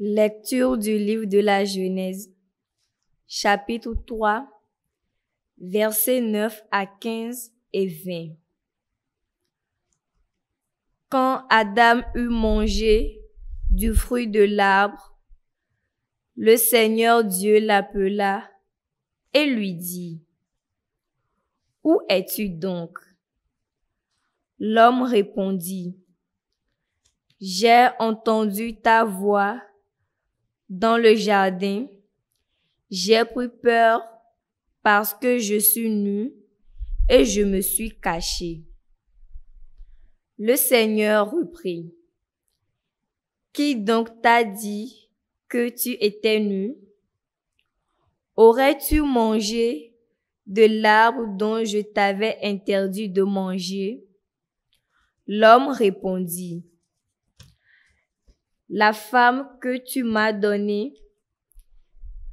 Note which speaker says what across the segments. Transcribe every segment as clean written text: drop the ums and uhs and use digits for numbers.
Speaker 1: Lecture du livre de la Genèse, chapitre 3, versets 9 à 15 et 20. Quand Adam eut mangé du fruit de l'arbre, le Seigneur Dieu l'appela et lui dit: « Où es-tu donc? » L'homme répondit: « J'ai entendu ta voix dans le jardin. J'ai pris peur parce que je suis nu et je me suis caché. » Le Seigneur reprit: « Qui donc t'a dit que tu étais nu? Aurais-tu mangé de l'arbre dont je t'avais interdit de manger? » L'homme répondit: « La femme que tu m'as donnée,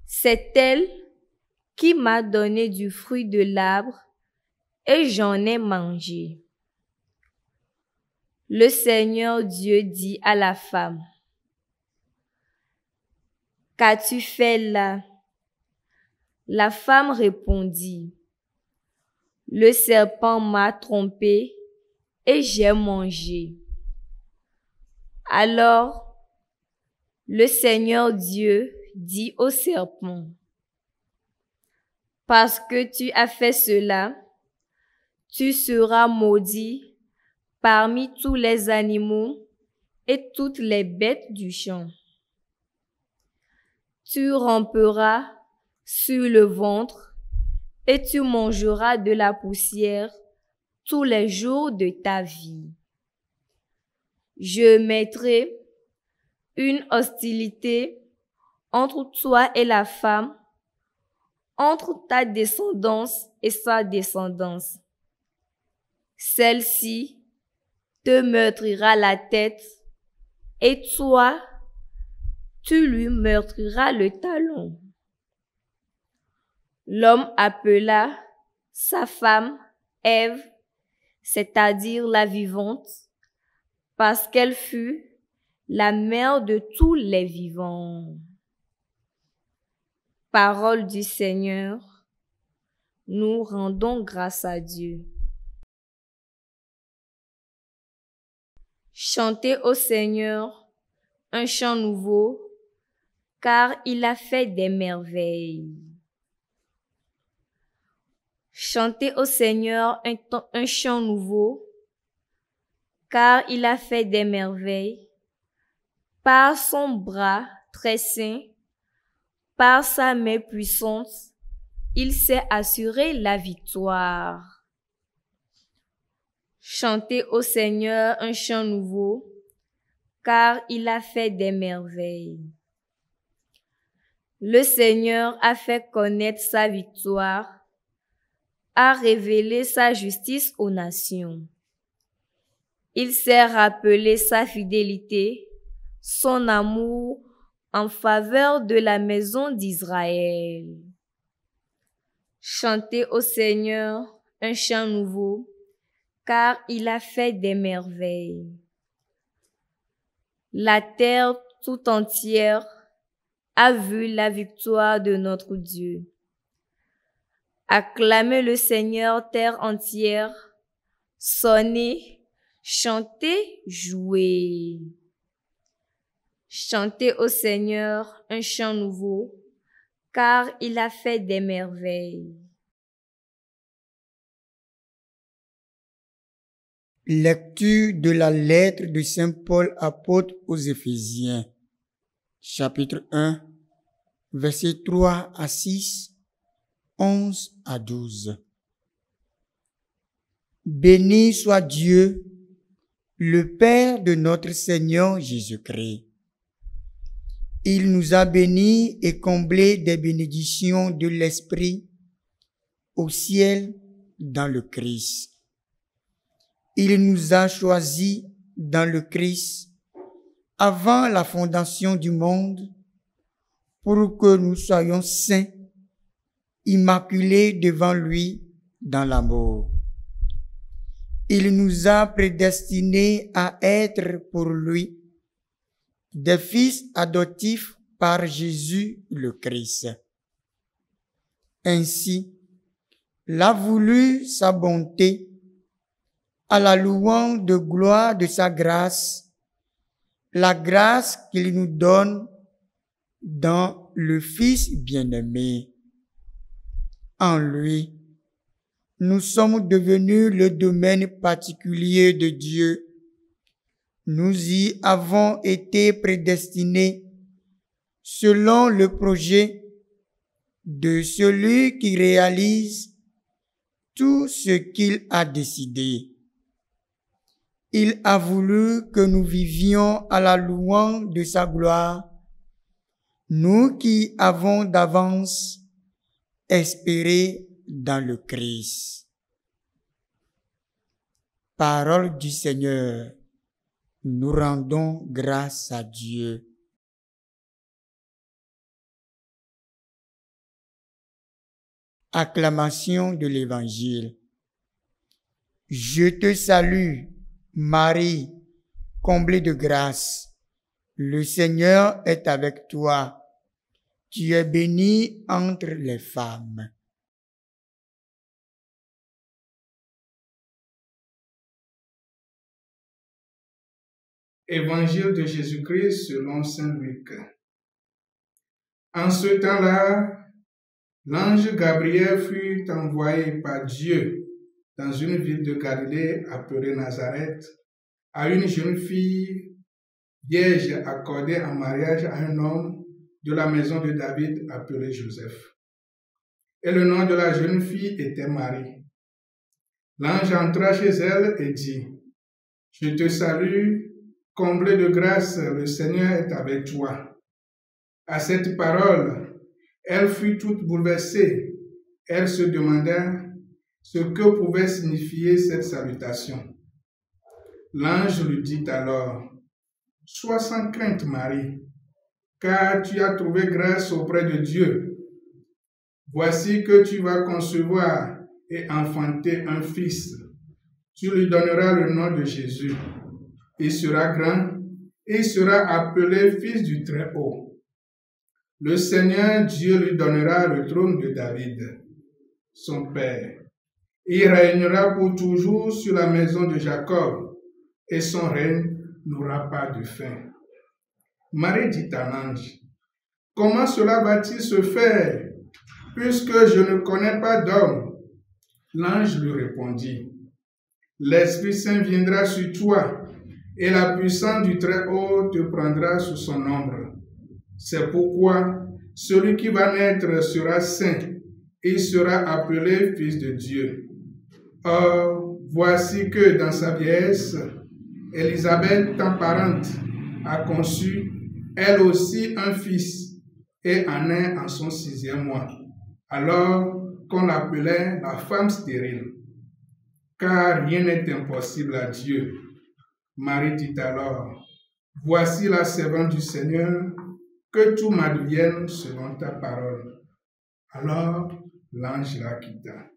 Speaker 1: c'est elle qui m'a donné du fruit de l'arbre et j'en ai mangé. » Le Seigneur Dieu dit à la femme: « Qu'as-tu fait là? » La femme répondit: « Le serpent m'a trompée et j'ai mangé. » Alors, le Seigneur Dieu dit au serpent: « Parce que tu as fait cela, tu seras maudit parmi tous les animaux et toutes les bêtes du champ. Tu ramperas sur le ventre et tu mangeras de la poussière tous les jours de ta vie. Je mettrai une hostilité entre toi et la femme, entre ta descendance et sa descendance. Celle-ci te meurtrira la tête et toi, tu lui meurtriras le talon. » L'homme appela sa femme Ève, c'est-à-dire la vivante, parce qu'elle fut la mère de tous les vivants. Parole du Seigneur, nous rendons grâce à Dieu. Chantez au Seigneur un chant nouveau, car il a fait des merveilles. Chantez au Seigneur un chant nouveau, car il a fait des merveilles. Par son bras très saint, par sa main puissante, il s'est assuré la victoire. Chantez au Seigneur un chant nouveau, car il a fait des merveilles. Le Seigneur a fait connaître sa victoire, a révélé sa justice aux nations. Il s'est rappelé sa fidélité, son amour en faveur de la maison d'Israël. Chantez au Seigneur un chant nouveau, car il a fait des merveilles. La terre tout entière a vu la victoire de notre Dieu. Acclamez le Seigneur, terre entière, sonnez, chantez, jouez. Chantez au Seigneur un chant nouveau, car il a fait des merveilles.
Speaker 2: Lecture de la lettre de Saint Paul apôtre aux Éphésiens, chapitre 1, versets 3 à 6, 11 à 12. Béni soit Dieu, le Père de notre Seigneur Jésus-Christ. Il nous a bénis et comblés des bénédictions de l'Esprit au ciel dans le Christ. Il nous a choisis dans le Christ avant la fondation du monde pour que nous soyons saints, immaculés devant lui dans l'amour. Il nous a prédestinés à être pour lui des fils adoptifs par Jésus le Christ. Ainsi, il a voulu sa bonté à la louange de gloire de sa grâce, la grâce qu'il nous donne dans le Fils bien-aimé. En lui, nous sommes devenus le domaine particulier de Dieu. Nous y avons été prédestinés selon le projet de celui qui réalise tout ce qu'il a décidé. Il a voulu que nous vivions à la louange de sa gloire, nous qui avons d'avance espéré dans le Christ. Parole du Seigneur, nous rendons grâce à Dieu. Acclamation de l'Évangile. Je te salue, Marie, comblée de grâce. Le Seigneur est avec toi. Tu es bénie entre les femmes.
Speaker 3: Évangile de Jésus-Christ selon saint Luc. En ce temps-là, l'ange Gabriel fut envoyé par Dieu dans une ville de Galilée appelée Nazareth à une jeune fille vierge accordée en mariage à un homme de la maison de David appelé Joseph. Et le nom de la jeune fille était Marie. L'ange entra chez elle et dit: Je te salue, comblée de grâce, le Seigneur est avec toi. À cette parole, elle fut toute bouleversée. Elle se demanda ce que pouvait signifier cette salutation. L'ange lui dit alors: Sois sans crainte, Marie, car tu as trouvé grâce auprès de Dieu. Voici que tu vas concevoir et enfanter un fils. Tu lui donneras le nom de Jésus. Il sera grand et il sera appelé Fils du Très-Haut. Le Seigneur Dieu lui donnera le trône de David, son père. Il régnera pour toujours sur la maison de Jacob, et son règne n'aura pas de fin. Marie dit à l'ange: Comment cela va-t-il se faire, puisque je ne connais pas d'homme? L'ange lui répondit: L'Esprit Saint viendra sur toi, et la puissance du Très-Haut te prendra sous son ombre. C'est pourquoi celui qui va naître sera saint, et il sera appelé Fils de Dieu. Or, voici que dans sa vieillesse, Élisabeth, ta parente, a conçu, elle aussi, un fils, et en est en son 6e mois, alors qu'on l'appelait la femme stérile. Car rien n'est impossible à Dieu. Marie dit alors: Voici la servante du Seigneur, que tout m'advienne selon ta parole. Alors l'ange la quitta.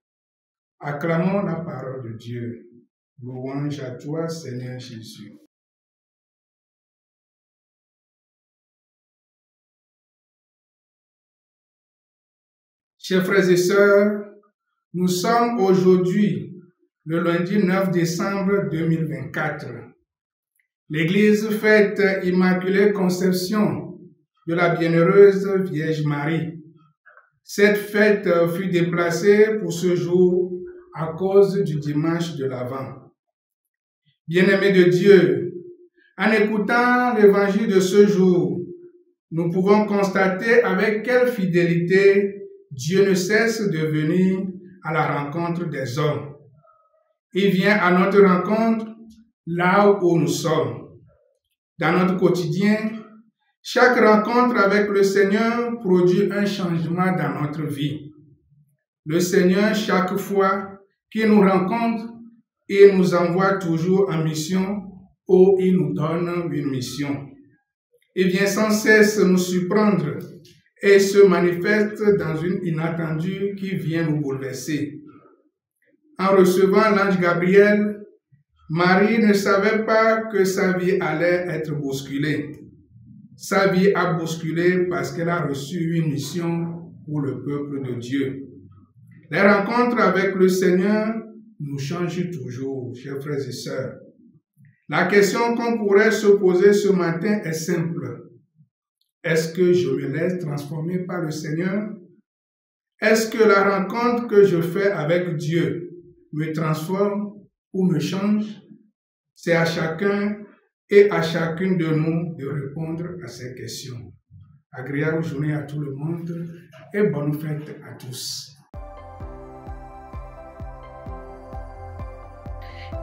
Speaker 3: Acclamons la parole de Dieu. Louange à toi, Seigneur Jésus. Chers frères et sœurs, nous sommes aujourd'hui le lundi 9 décembre 2024. L'Église fête Immaculée Conception de la Bienheureuse Vierge Marie. Cette fête fut déplacée pour ce jour à cause du dimanche de l'Avent. Bien-aimés de Dieu, en écoutant l'évangile de ce jour, nous pouvons constater avec quelle fidélité Dieu ne cesse de venir à la rencontre des hommes. Il vient à notre rencontre là où nous sommes. Dans notre quotidien, chaque rencontre avec le Seigneur produit un changement dans notre vie. Le Seigneur, chaque fois qu'il nous rencontre, il nous envoie toujours en mission ou il nous donne une mission. Il vient sans cesse nous surprendre et se manifeste dans une inattendue qui vient nous bouleverser. En recevant l'ange Gabriel, Marie ne savait pas que sa vie allait être bousculée. sa vie a bousculé parce qu'elle a reçu une mission pour le peuple de Dieu. Les rencontres avec le Seigneur nous changent toujours, chers frères et sœurs. La question qu'on pourrait se poser ce matin est simple. Est-ce que je me laisse transformer par le Seigneur? Est-ce que la rencontre que je fais avec Dieu me transforme ou me change? C'est à chacun et à chacune de nous de répondre à ces questions. Agréable journée à tout le monde et bonne fête à tous.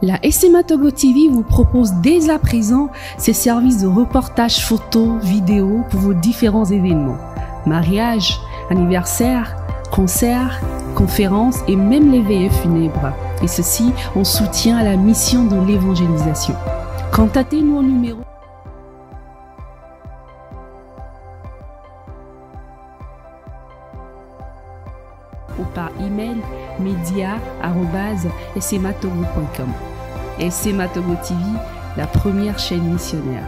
Speaker 4: La SMA Togo TV vous propose dès à présent ses services de reportage photo, vidéo pour vos différents événements. Mariage, anniversaire, concerts, conférences et même les veillées funèbres. Et ceci en soutien à la mission de l'évangélisation. Contactez-nous au numéro ou par email media@smatogo.com. SMA Togo TV, la première chaîne missionnaire.